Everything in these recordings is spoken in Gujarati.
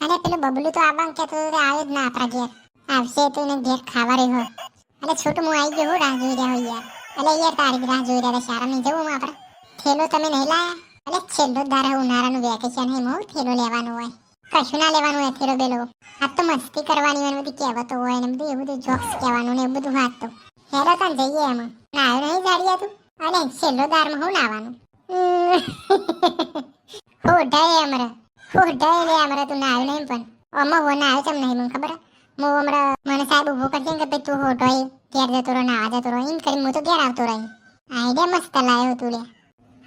અરે પેલું બબલું તો આવવાનું કહેતો હતો, આવ્યો જ ના આપણા ઘેર. આવશે તો એને ઘેર ખાવા રહ્યો. અરે છોટું હું આવી ગયો, હું રાહ જોઈ રહ્યો યાર. અરે યાર તારી રાહ જોઈ રહ્યા સારા નહીં જવું આપણે. થેલો તમે નહીં લાયા? અરે છેલ્લો દારા ઉનાળાનું વેકેશન હે, હું થેલો લેવાનું હોય. કશું ના લેવાનું હોય થેલો બેલો. આ તો મસ્તી કરવાની હોય, બધી કહેવતો હોય ને બધું, એવું બધું જોક્સ કહેવાનું ને એવું બધું વાત તો. હેરો તને જઈએ એમાં. ના આવ્યો નહીં જાડિયા તું? અરે છેલ્લો દારમાં હું લાવવાનું? હો ઢાય અમારે. હો ઢાય લે અમારે તું ના આવ્યો નહીં પણ. અમ્મા હો ના આવ્યો ચમ નહીં મને ખબર. હું હમણાં મને સાહેબ ઉભો કરશે કે ભાઈ તું હો ઢોય ઘેર જતો રહો, ના જતો રહો એમ કરી હું તો ઘેર આવતો રહી. આઈડિયા મસ્ત લાવ્યો તું લે.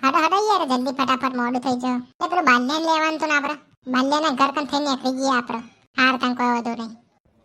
હડો હડો યાર જલ્દી ફટાફટ મોડું થઈ જાય. એ પેલું બાલ્યાને લેવાનું તો ને આપણે. બાલ્યાના ઘર કન થઈને નીકળી ગયા આપણે. હાર તને કોઈ વધુ નહીં.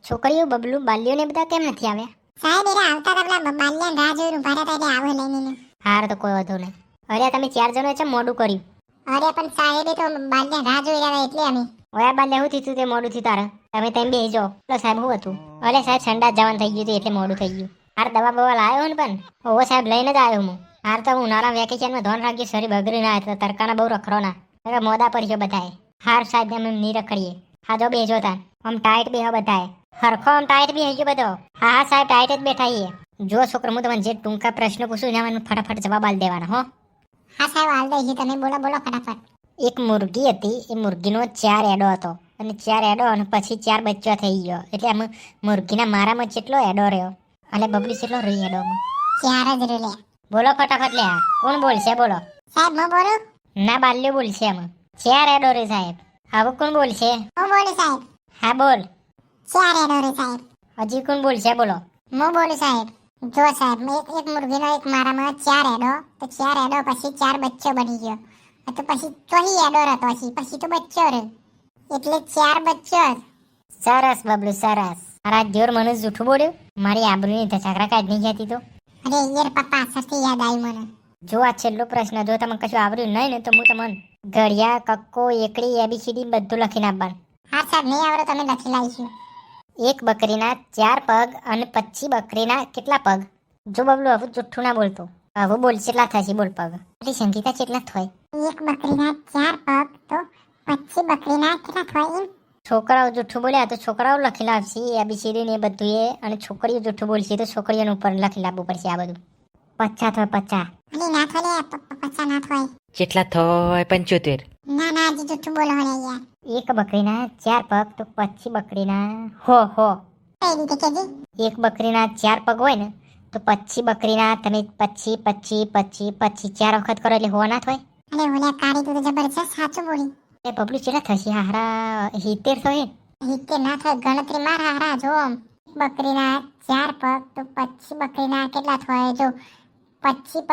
છોકરીઓ બબલું બાલ્યોને બધા કેમ નથી આવ્યા? સાહેબ એને આવતા હતા પેલા બાલ્યાને રાહ જોઈને ઉભા રહેતા એટલે આવે લઈને. હાર તો કોઈ વધુ નહીં. અરે તમે 4 જણો છે મોડું કર્યું. અરે પણ સાહેબે તો બાલ્યાને રાહ જોઈ રહ્યા એટલે અમે. ઓયા બાલ્યા હું થયું તે મોડું થયું તારે? તમે તેમ બેસજો. પેલો સાહેબ શું હતું? અરે સાહેબ સંડાસ જવાનું થઈ ગયું હતું એટલે મોડું થઈ ગયું. હાર દવા બવા લાવ્યો ને પણ ઓવો સાહેબ લઈને જ આવ્યો હું. હાર તો હું નાના વેકેશનમાં ધોન રાખજો શરીર બગડી ના તો તરકાના બહુ રખરો ના મોદા પર છે બધાએ. હાર સાહેબ એમ નહીં રખડીએ. હા જો બેજો તાર આમ ટાઈટ બેહો બધાએ. હરખો આમ ટાઈટ બી હઈ બધો. હા સાહેબ ટાઈટ જ બેઠા છીએ. જો છોકરો હું તમને જે ટૂંકા પ્રશ્ન પૂછું એના મને ફટાફટ જવાબ આલ દેવાના હો. હા સાહેબ હાલ દઈએ તમે બોલો બોલો ફટાફટ. એક મુરગી હતી, એ મુરગીનો 4 એડો હતો અને 4 એડો અને પછી 4 બચ્ચો થઈ ગયો. એટલે આમ મુરગીના મારામાં કેટલો એડો રહ્યો અને બબલી કેટલો રહી એડોમાં? 4 જ રે. બોલો ફટાફટ લે. કોણ બોલશે બોલો? સાહેબ હું બોલું? ના બાલ્યો બોલશે આમાં. 4 એડો રે સાહેબ. હવે કોણ બોલશે? હું બોલું સાહેબ. હા બોલ. 4 એડો રે સાહેબ. હજી કોણ બોલશે બોલો? હું બોલું સાહેબ. જો સાહેબ એક મુરગીનો એક મારામાં 4 એડો, તો 4 એડો પછી 4 બચ્ચો બની ગયો. તો પછી ચોહી એડો રહેતો પછી તો બચ્ચો રે એટલે 4 બચ્ચો. સરસ બબલું સરસ. મારા જોર મને જૂઠું બોલ્યું. મારી આબરૂની ધસાકરા કાઢી નહીં જતી તો. અરે યાર પપ્પા પાછળથી યાદ આવ્યું મને. જો આ છેલ્લો પ્રશ્ન જો તમને કશું આવડ્યું નહીં ને તો હું તમને ઘડિયા કક્કો એકડી એબીસીડી બધું લખીને આપવાનું. હા સાહેબ નહીં આવડે તમે લખી લાવીશું. એક બકરીના 4 પગ અને પછી બકરીના કેટલા પગ? જો બબલું હવે જુઠ્ઠું ના બોલતો. હવે બોલ કેટલા થશે બોલ પગ? એટલે સંગીતા કેટલા થાય? એક બકરીના 4 પગ તો પછી બકરીના કેટલા થાય એમ? છોકરાઓ જુઠ્ઠું બોલ્યા તો છોકરાઓ લખી લાવશે એબીસીડી ને બધું એ, અને છોકરીઓ જુઠ્ઠું બોલશે તો છોકરીઓનું ઉપર લખી લાવવું પડશે આ બધું. 50 થાય 50. અરે ના થાય લે પપ્પા ના થાય. કેટલા થાય? 75. ના ના હજી જૂઠું બોલો ને યાર. એક બકરીના 4 પગ તો પછી બકરીના હો કઈ રીતે કેજી? એક બકરીના 4 પગ હોય ને તો પછી બકરીના તમે પછી 4 વખત કરો એટલે હો ના થાય. અરે ઓલા કાળી તું તો જબરજસ્ત સાચું બોલી. એ બબલું કેટલા થશે? હારા 70 થાય. રીતે ના થાય ગણતરી માર હારા જો. બકરીના 4 પગ તો પછી બકરીના કેટલા થાય? જો પછી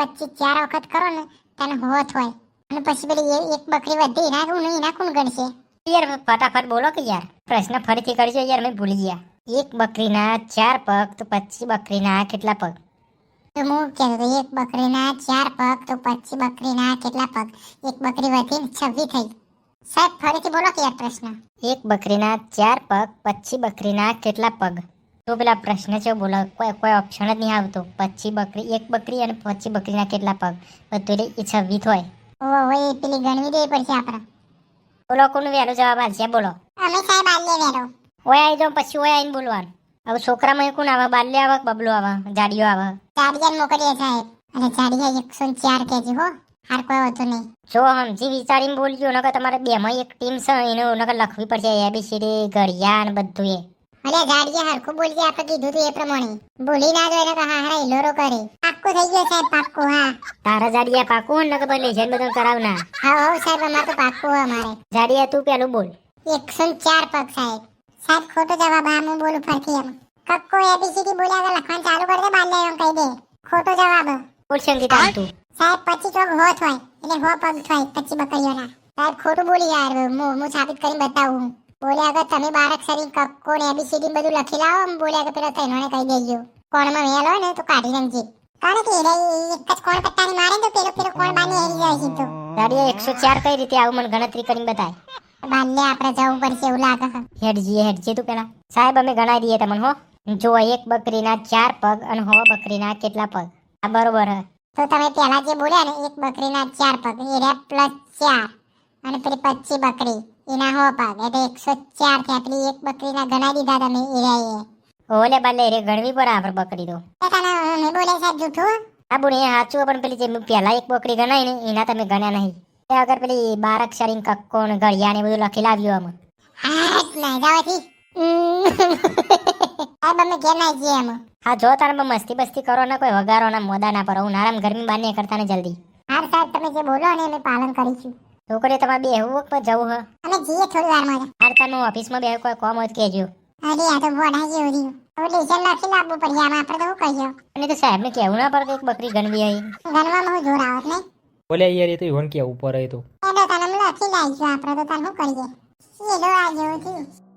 4 વખત કરો ને તને હો થાય. અને પછી પેલી એક બકરી વધી ના કોણ ગણશે? યાર ફટાફટ બોલો કે યાર. પ્રશ્ન ફરીથી કરજો યાર, મેં ભૂલી ગયા. એક બકરીના 4 પગ તો પછી બકરીના કેટલા પગ? તો હું કહેતો એક બકરીના 4 પગ તો પછી બકરીના કેટલા પગ? એક બકરી વધીને 26 થઈ. સાહેબ ફરીથી બોલો કે યાર પ્રશ્ન. એક બકરીના 4 પગ પછી બકરીના કેટલા પગ? તો પેલા પ્રશ્ન છે બોલો, કોઈ ઓપ્શન જ નહીં આવતો. પછી બકરી એક બકરી અને પછી બકરીના કેટલા પગ બધું એટલે 26 હોય. ઓય પેલી ગણવી દે પડશે આપણે. બોલો કોનું વહેલો જવાબ આવશે બોલો? અમે સાહેબ આલ્લે વેરો. ઓય આવી જાઓ પછી ઓય આવીને બોલવાનું. હવે છોકરામાં કોણ આવે? બાલ્ય આવે બબલો આવે જાડિયો આવે? જાડિયાને મોકલીએ સાહેબ. અને જાડિયા 104 કેજી હો. હાર કોઈ વધુ નહીં. જો સમજી વિચારીને બોલજો, નકર તમારે બેમાં એક ટીમ છે એનું નકર લખવી પડશે એબીસીડી ઘડિયા ને બધું એ. અરે જાડિયા હરખું બોલજે, આપણે કીધું તું એ પ્રમાણે. ભૂલી ના જાય ને હા હારા ઇલોરો કરે. પાક્કું થઈ ગયું સાહેબ પાક્કું. હા તારા જાડિયા પાકું ને નકર પછી લેજન બધું કરાવના. હા સાહેબ અમારે તો પાક્કું હોય અમારે. જાડિયા તું પેલું બોલ. 104 પગ સાહેબ. સાહેબ ખોટો જવાબ. હા હું બોલું ફરથી એમ. કક્કો એબીસીડી બોલ્યા આગળ લખવાનું ચાલુ કરી દે બાલ્યા એમ કહી દે. ખોટો જવાબ. બોલ સંગીતા તું. સાહેબ પછી ચોક હો થાય એટલે હો પગ થાય પછી બકરીઓના. સાહેબ ખોટું બોલી યાર. હું સાબિત કરીને બતાવું. બોલ્યા આગળ તમે બારક શરીર કક્કો ને એબીસીડી બધું લખી લાવો. બોલ્યા આગળ પેલા તૈનોને કહી દેજો. કોણમાં મેલ હોય ને તો કાઢી નાખજે. કારણ કે એક જ કોણ પટ્ટાની મારે તો પેલો કોણ બાને હેરી જાય છે તો. જાડિયા 104 કઈ રીતે આવું મને ગણતરી કરીને બતાય. બાલ્યા આપણે જવું પડશે એવું લાગે. હેડજી તું પેલા. સાહેબ અમે ગણાઈ દઈએ તમને હો. જો એક બકરીના 4 પગ અને હો બકરીના કેટલા પગ? આ બરોબર હે. તો તમે પહેલા જે બોલ્યા ને એક બકરીના 4 પગ એ રહ્યા +4 અને પેલી પછી બકરી એના હો ભાગ એ તો 104 થયા પેલી એક બકરીના ગણાઈ દીધા તમે એ રહ્યા ઓલે બાલે રે ગણવી પડે આપણે બકરી તો તને મેં બોલે સાહેબ જૂઠું આ બુણ એ સાચું પણ પેલી જે મેં પહેલા એક બકરી ગણાઈ ને એના તમે ગણ્યા નહીં એ અગર પેલી 12 અક્ષરી કક્કો ને ઘડિયા ને બધું લખી લાવ્યું આમાં હાટ ના જાવાથી સાહેબ અમે ઘેર ના જઈએ એમ હા જો તારે મસ્તી બસ્તી કરો ને કોઈ વગારો ના મોદા ના કરો ઉનાળામાં ગરમી બહાર નહીં કરતા ને જલ્દી હાર સાહેબ તમે જે બોલો ને અમે પાલન કરીશું છોકરી તમારે બેહવું પર જવું હ અમે જઈએ થોડી વારમાં હાર તાર ઓફિસમાં બે કોઈ કોમ હોય તો કહેજો અરે આ તો બોડા જેવું રહ્યું હવે ડીઝલ નાખી લાવવું પડે આમાં આપણે તો શું કહીએ અને તો સાહેબ ને કહેવું ના પડે કે એક બકરી ગણવી હોય ગણવામાં હું જોર આવત ને બોલે યાર એ તો ઈવન કેવું પડે એ તો એ તો તને લખી લાવીશું આપણે તો તને શું કરીએ એ દો આ જેવું થયું